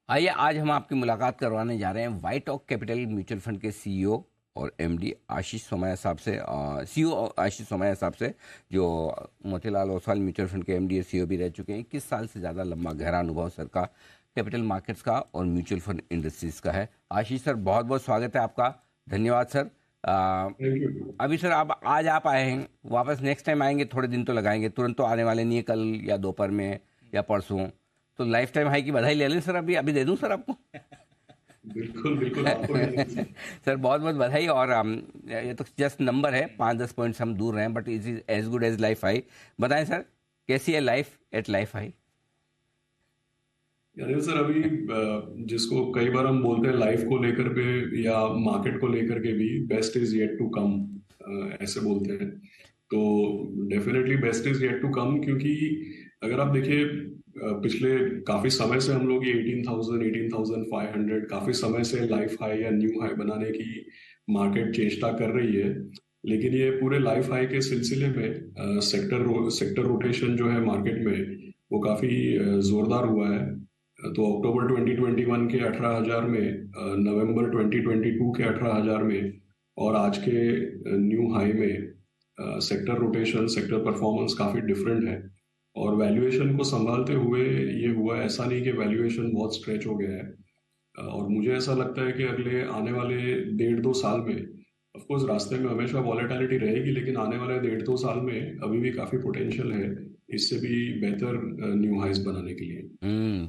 आइए आज हम आपकी मुलाकात करवाने जा रहे हैं वाइट ऑक कैपिटल म्यूचुअल फंड के सीईओ और एमडी आशीष सोमैया साहब से। सीईओ आशीष सोमैया साहब से, जो मोतीलाल ओसवाल म्यूचुअल फंड के एमडी और सीईओ भी रह चुके हैं। 21 साल से ज़्यादा लंबा गहरा अनुभव सर का कैपिटल मार्केट्स का और म्यूचुअल फंड इंडस्ट्रीज का है। आशीष सर, बहुत बहुत स्वागत है आपका। धन्यवाद सर। Thank you. अभी सर आज आप आए हैं, वापस नेक्स्ट टाइम आएंगे, थोड़े दिन तो लगाएंगे, तुरंत तो आने वाले नहीं है, कल या दोपहर में या परसों। तो लाइफ टाइम हाई की बधाई ले लें सर। अभी अभी दे दूं सर आपको? बिल्कुल बिल्कुल, आपको भी देना चाहिए। सर बहुत बहुत बधाई। और ये तो जस्ट नंबर है, 5-10 पॉइंट्स हम दूर हैं, but it is as good as life high. बताएं सर, कैसी है लाइफ एट लाइफ हाई? यानी सर अभी जिसको कई बार हम बोलते हैं लाइफ को लेकर के या मार्केट को लेकर के भी, best is yet to come, ऐसे बोलते हैं। तो definitely best is yet to come, क्योंकि अगर आप देखिए पिछले काफी समय से हम लोग ये 18,000 18,500 काफी समय से लाइफ हाई या न्यू हाई बनाने की मार्केट चेष्टा कर रही है। लेकिन ये पूरे लाइफ हाई के सिलसिले में सेक्टर रोटेशन जो है मार्केट में, वो काफी जोरदार हुआ है। तो अक्टूबर 2021 के 18,000 में, नवंबर 2022 के 18,000 में और आज के न्यू हाई में सेक्टर रोटेशन, सेक्टर परफॉर्मेंस काफी डिफरेंट है। और वैल्यूएशन को संभालते हुए ये हुआ, ऐसा नहीं कि वैल्यूएशन बहुत स्ट्रेच हो गया है। और मुझे ऐसा लगता है कि अगले आने वाले 1.5-2 साल में, ऑफ कोर्स रास्ते में हमेशा वॉलेटिलिटी रहेगी, लेकिन आने वाले 1.5-2 साल में अभी भी काफी पोटेंशियल है इससे भी बेहतर न्यू हाइज बनाने के लिए।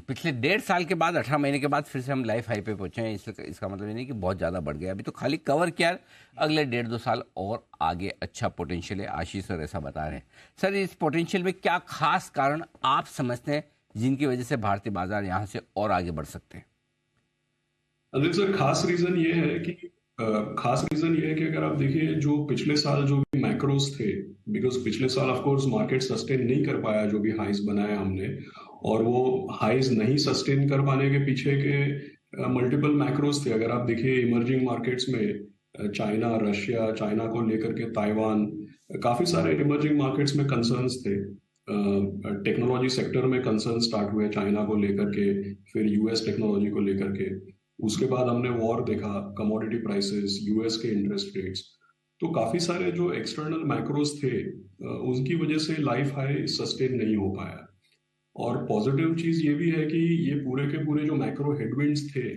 पिछले 1.5 साल के बाद, 18 महीने के बाद फिर से हम लाइफ हाई पे पहुंचे हैं। इसका मतलब ये नहीं कि बहुत ज़्यादा बढ़ गया, अभी तो खाली कवर किया है। अगले 1.5-2 साल और आगे अच्छा पोटेंशियल है, आशीष सर ऐसा बता रहे हैं। सर, इस पोटेंशियल में क्या खास कारण आप समझते हैं जिनकी वजह से भारतीय बाजार यहाँ से और आगे बढ़ सकते हैं? अनिल सर, खास रीजन ये है कि अगर आप देखिए जो पिछले साल जो भी मैक्रोस थे, बिकॉज पिछले साल ऑफ कोर्स मार्केट सस्टेन नहीं कर पाया जो भी हाइज बनाया हमने। और वो हाइज नहीं सस्टेन कर पाने के पीछे के मल्टीपल मैक्रोस थे। अगर आप देखिए इमर्जिंग मार्केट्स में चाइना, रशिया, चाइना को लेकर के ताइवान, काफी सारे इमर्जिंग मार्केट्स में कंसर्न्स थे। टेक्नोलॉजी सेक्टर में कंसर्न स्टार्ट हुए चाइना को लेकर के, फिर यूएस टेक्नोलॉजी को लेकर के। उसके बाद हमने वॉर देखा, कमोडिटी प्राइसेस, यूएस के इंटरेस्ट रेट्स। तो काफी सारे जो एक्सटर्नल मैक्रोस थे उनकी वजह से लाइफ हाई सस्टेन नहीं हो पाया। और पॉजिटिव चीज ये भी है कि ये पूरे के पूरे जो मैक्रो हेडविंड्स थे,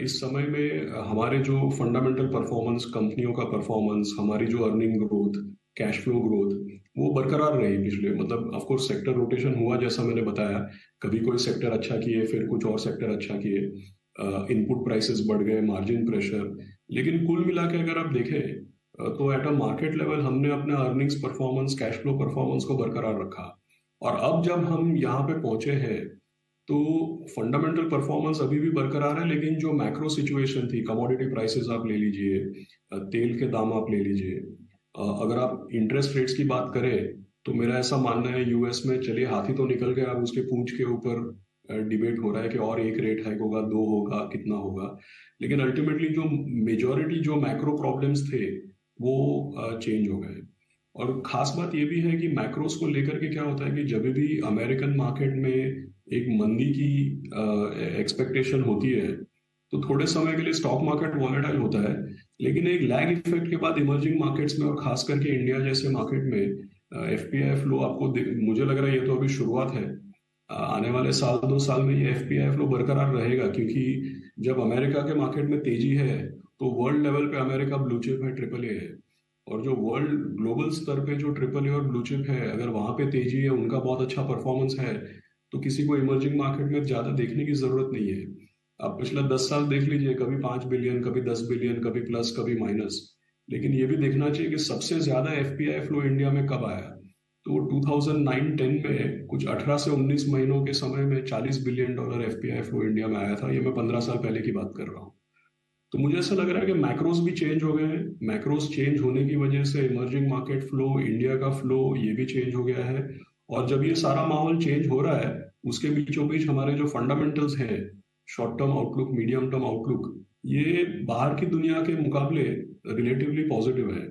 इस समय में हमारे जो फंडामेंटल परफॉर्मेंस, कंपनियों का परफॉर्मेंस, हमारी जो earning growth, cash flow growth, वो बरकरार रही पिछले, मतलब ऑफ कोर्स सेक्टर रोटेशन हुआ जैसा मैंने बताया। कभी कोई सेक्टर अच्छा किए, फिर कुछ और सेक्टर अच्छा किए, इनपुट प्राइसेस बढ़ गए, मार्जिन प्रेशर। लेकिन कुल मिला के अगर आप देखें तो एट अ मार्केट लेवल हमने अपना earnings performance, cash flow performance को बरकरार रखा। और अब जब हम यहाँ पे पहुंचे हैं तो फंडामेंटल परफॉर्मेंस अभी भी बरकरार है, लेकिन जो मैक्रो सिचुएशन थी, कमोडिटी प्राइसेस आप ले लीजिए, तेल के दाम आप ले लीजिए, अगर आप इंटरेस्ट रेट्स की बात करें तो मेरा ऐसा मानना है यूएस में चलिए हाथी तो निकल गया, अब उसके पूंछ के ऊपर डिबेट हो रहा है कि और एक रेट हाइक होगा, दो होगा, कितना होगा। लेकिन अल्टीमेटली जो मेजॉरिटी जो मैक्रो प्रॉब्लम्स थे वो चेंज हो गए। और खास बात ये भी है कि मैक्रोस को लेकर के क्या होता है कि जब भी अमेरिकन मार्केट में एक मंदी की एक्सपेक्टेशन होती है तो थोड़े समय के लिए स्टॉक मार्केट वॉलेटाइल होता है। लेकिन एक लैग इफेक्ट के बाद इमर्जिंग मार्केट्स में और खास करके इंडिया जैसे मार्केट में एफपीआई फ्लो आपको मुझे लग रहा है ये तो अभी शुरुआत है। आने वाले 1-2 साल में ये एफपीआई फ्लो बरकरार रहेगा, क्योंकि जब अमेरिका के मार्केट में तेजी है तो वर्ल्ड लेवल पे अमेरिका ब्लू चिप है, ट्रिपल ए है। और जो वर्ल्ड ग्लोबल स्तर पे जो ट्रिपल ए और ब्लू चिप है, अगर वहां पे तेजी है, उनका बहुत अच्छा परफॉर्मेंस है, तो किसी को इमर्जिंग मार्केट में ज्यादा देखने की जरूरत नहीं है। आप पिछला 10 साल देख लीजिए, कभी 5 बिलियन, कभी 10 बिलियन, कभी प्लस, कभी माइनस। लेकिन ये भी देखना चाहिए कि सबसे ज्यादा एफपीआई फ्लो इंडिया में कब आया। तो 2009-10 में कुछ 18 से 19 महीनों के समय में $40 बिलियन एफपीआई फ्लो इंडिया में आया था। ये मैं 15 साल पहले की बात कर रहा हूँ। तो मुझे ऐसा लग रहा है कि मैक्रोस भी चेंज हो गए हैं। मैक्रोस चेंज होने की वजह से इमर्जिंग मार्केट फ्लो, इंडिया का फ्लो, ये भी चेंज हो गया है। और जब ये सारा माहौल चेंज हो रहा है, उसके बीचों बीच हमारे जो फंडामेंटल्स हैं, short term outlook, medium term outlook, ये बाहर की दुनिया के मुकाबले रिलेटिवली पॉजिटिव है।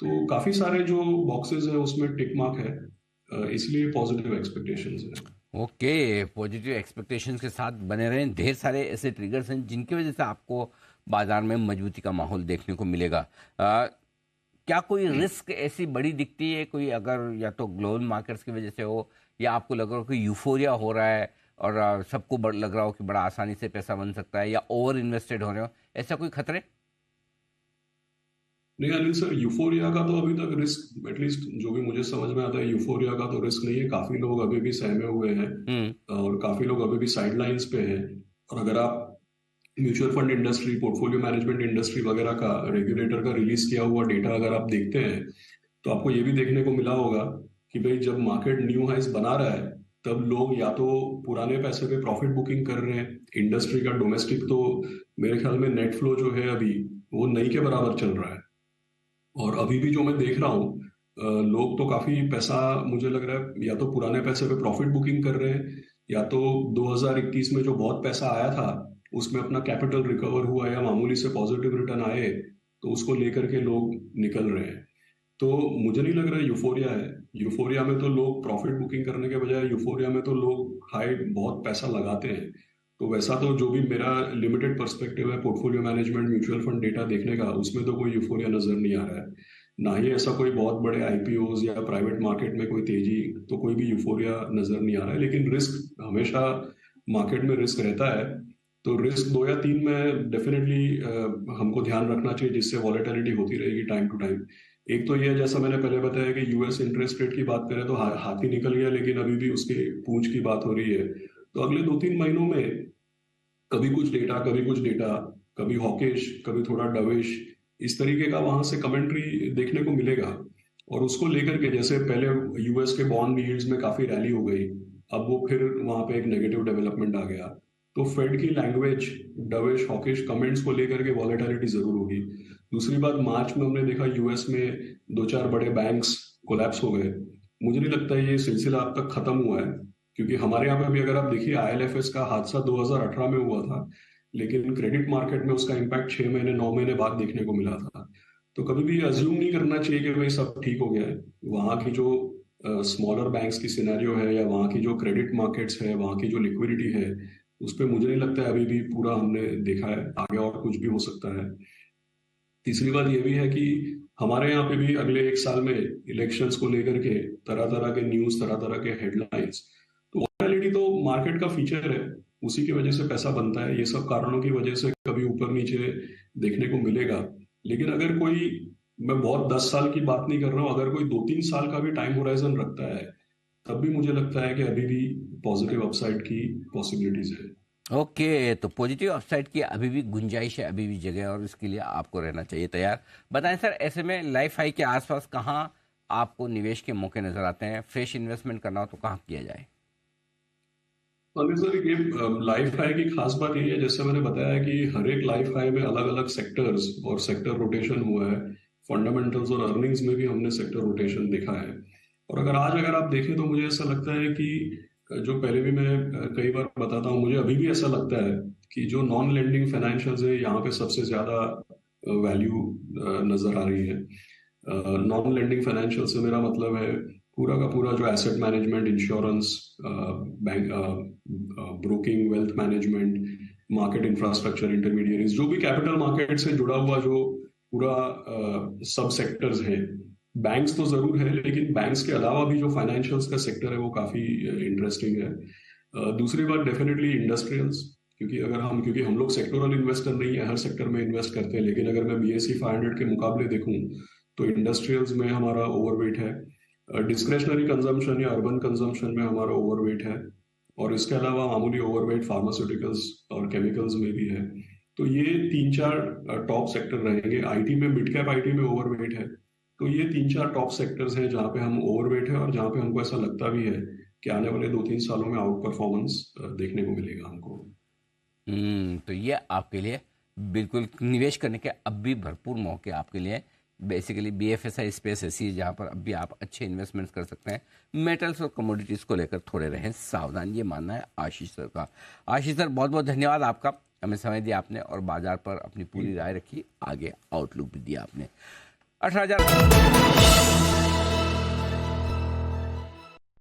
तो काफी सारे जो बॉक्सेस है उसमें टिक मार्क है, इसलिए पॉजिटिव एक्सपेक्टेशंस है। ओके, पॉजिटिव एक्सपेक्टेशंस के साथ बने रहें। ढेर सारे ऐसे ट्रिगर्स हैं जिनकी वजह से आपको बाजार में मजबूती का माहौल देखने को मिलेगा। क्या कोई रिस्क ऐसी बड़ी दिखती है कोई, अगर या तो ग्लोबल मार्केट्स की वजह से हो या आपको लग रहा हो कि यूफोरिया हो रहा है और सबको लग रहा हो कि बड़ा आसानी से पैसा बन सकता है, या ओवर इन्वेस्टेड हो रहे हो, ऐसा कोई खतरे? नहीं अनिल सर, यूफोरिया का तो अभी तक रिस्क, एटलीस्ट जो भी मुझे समझ में आता है, यूफोरिया का तो रिस्क नहीं है। काफी लोग अभी भी सहमे हुए हैं हम्म। और काफी लोग अभी भी साइडलाइंस पे हैं। और अगर आप mutual fund industry, portfolio management industry वगैरह का, रेगुलेटर का रिलीज किया हुआ डेटा अगर आप देखते हैं, तो आपको ये भी देखने को मिला होगा कि भाई जब मार्केट न्यू हाइस बना रहा है, तब लोग या तो पुराने पैसे पे प्रॉफिट बुकिंग कर रहे हैं। इंडस्ट्री का डोमेस्टिक तो मेरे ख्याल में नेट फ्लो जो है अभी वो नहीं के बराबर चल रहा है। और अभी भी जो मैं देख रहा हूँ, लोग तो काफी पैसा, मुझे लग रहा है या तो पुराने पैसे पे प्रॉफिट बुकिंग कर रहे हैं, या तो 2021 में जो बहुत पैसा आया था उसमें अपना कैपिटल रिकवर हुआ या मामूली से पॉजिटिव रिटर्न आए, तो उसको लेकर के लोग निकल रहे हैं। तो मुझे नहीं लग रहा यूफोरिया है। यूफोरिया में तो लोग प्रॉफिट बुकिंग करने के बजाय, यूफोरिया में तो लोग हाई बहुत पैसा लगाते हैं। तो वैसा तो जो भी मेरा लिमिटेड पर्सपेक्टिव है portfolio management mutual fund data देखने का, उसमें तो कोई यूफोरिया नजर नहीं आ रहा है। ना ही ऐसा कोई बहुत बड़े आईपीओज या प्राइवेट मार्केट में कोई तेजी, तो कोई भी यूफोरिया नजर नहीं आ रहा है। लेकिन रिस्क हमेशा, मार्केट में रिस्क रहता है। तो रिस्क दो या तीन में डेफिनेटली हमको ध्यान रखना चाहिए, जिससे वॉलेटिलिटी होती रहेगी टाइम टू टाइम। एक तो ये, जैसा मैंने पहले बताया कि यूएस इंटरेस्ट रेट की बात करें तो हाथी निकल गया, लेकिन अभी भी उसके पूंछ की बात हो रही है। तो अगले 2-3 महीनों में कभी कुछ डेटा, कभी कुछ डेटा, कभी हॉकिश, कभी थोड़ा डविश, इस तरीके का वहां से कमेंट्री देखने को मिलेगा। और उसको लेकर के, जैसे पहले यूएस के बॉन्ड यील्ड्स में काफी रैली हो गई, अब वो फिर वहां पे एक नेगेटिव डेवलपमेंट आ गया। तो फेड की लैंग्वेज, डविश हॉकिश कमेंट्स को लेकर के वॉलेटिलिटी जरूर होगी। दूसरी बात, मार्च में हमने देखा यूएस में 2-4 बड़े बैंक्स कोलैप्स हो गए। मुझे नहीं लगता ये सिलसिला अब तक खत्म हुआ है, क्योंकि हमारे यहाँ पे भी अगर आप देखिए, आईएलएफएस का हादसा 2018 में हुआ था, लेकिन क्रेडिट मार्केट में उसका इम्पैक्ट 6 महीने 9 महीने बाद देखने को मिला था। तो कभी भी अज्यूम नहीं करना चाहिए कि भाई सब ठीक हो गया है। वहाँ की जो स्मॉलर बैंक्स की सिनेरियो है, या वहाँ की जो क्रेडिट मार्केट्स है, वहाँ की जो लिक्विडिटी है, उस पर मुझे नहीं लगता है अभी भी पूरा हमने देखा है। आगे और कुछ भी हो सकता है। तीसरी बात यह भी है कि हमारे यहाँ पे भी अगले 1 साल में इलेक्शंस को लेकर के तरह तरह के न्यूज, तरह तरह के हेडलाइंस। तो वॉलेटिलिटी तो मार्केट का फीचर है, उसी की वजह से पैसा बनता है। ये सब कारणों की वजह से कभी ऊपर नीचे देखने को मिलेगा। लेकिन अगर कोई, मैं बहुत 10 साल की बात नहीं कर रहा हूँ, अगर कोई 2-3 साल का भी टाइम होराइजन रखता है, तब भी मुझे लगता है कि अभी भी पॉजिटिव अपसाइड की पॉसिबिलिटीज है। ओके, तो पॉजिटिव अपसाइड की अभी भी गुंजाइश है, अभी भी जगह है, और इसके लिए आपको रहना चाहिए तैयार। बताएं सर, ऐसे में लाइफ हाई के आसपास कहाँ आपको निवेश के मौके नजर आते हैं? फ्रेश इन्वेस्टमेंट करना हो तो कहाँ किया जाए? अभी सर ये लाइफ हाई की खास बात ये है, जैसे मैंने बताया कि हर एक लाइफ हाई में अलग अलग सेक्टर्स और सेक्टर रोटेशन हुआ है। फंडामेंटल्स और अर्निंग्स में भी हमने सेक्टर रोटेशन देखा है। और अगर आप देखें तो मुझे ऐसा लगता है कि जो पहले भी मैं कई बार बताता हूँ, मुझे अभी भी ऐसा लगता है कि जो नॉन लेंडिंग फाइनेंशियल्स है, यहाँ पे सबसे ज्यादा वैल्यू नजर आ रही है। नॉन लेंडिंग फाइनेंशियल से मेरा मतलब है पूरा का पूरा जो asset management, insurance, bank, broking, wealth management, market infrastructure, intermediaries, जो भी कैपिटल मार्केट से जुड़ा हुआ जो पूरा सब सेक्टर्स है। बैंक्स तो जरूर है, लेकिन बैंक्स के अलावा भी जो फाइनेंशियल्स का सेक्टर है वो काफी इंटरेस्टिंग है। दूसरी बात डेफिनेटली इंडस्ट्रियल्स, क्योंकि हम लोग सेक्टोरल इन्वेस्टर नहीं है, हर सेक्टर में इन्वेस्ट करते हैं। लेकिन अगर मैं BSE 500 के मुकाबले देखूं, तो इंडस्ट्रियल्स में हमारा ओवरवेट है। डिस्क्रेशनरी कंजम्पशन या अर्बन कंजम्पशन में हमारा ओवरवेट है। और इसके अलावा मामूली ओवरवेट फार्मास्यूटिकल्स और केमिकल्स में भी है। तो ये 3-4 टॉप सेक्टर रहेंगे। आईटी में, मिड कैप आईटी में ओवरवेट है। तो ये 3-4 टॉप सेक्टर्स हैं जहाँ पे हम ओवरवेट है, और जहाँ पे हमको ऐसा लगता भी है कि आने वाले 2-3 सालों में आउट परफॉर्मेंस देखने को मिलेगा हमको। तो ये आपके लिए बिल्कुल निवेश करने के अब भी भरपूर मौके आपके लिए। बेसिकली BFSI स्पेस ऐसी है जहाँ पर अब भी आप अच्छे इन्वेस्टमेंट्स कर सकते हैं। मेटल्स और कमोडिटीज़ को लेकर थोड़े रहें सावधान, ये मानना है आशीष सर का। आशीष सर, बहुत बहुत धन्यवाद आपका, हमें समय दिया आपने और बाजार पर अपनी पूरी राय रखी, आगे आउटलुक भी दिया आपने। 18,000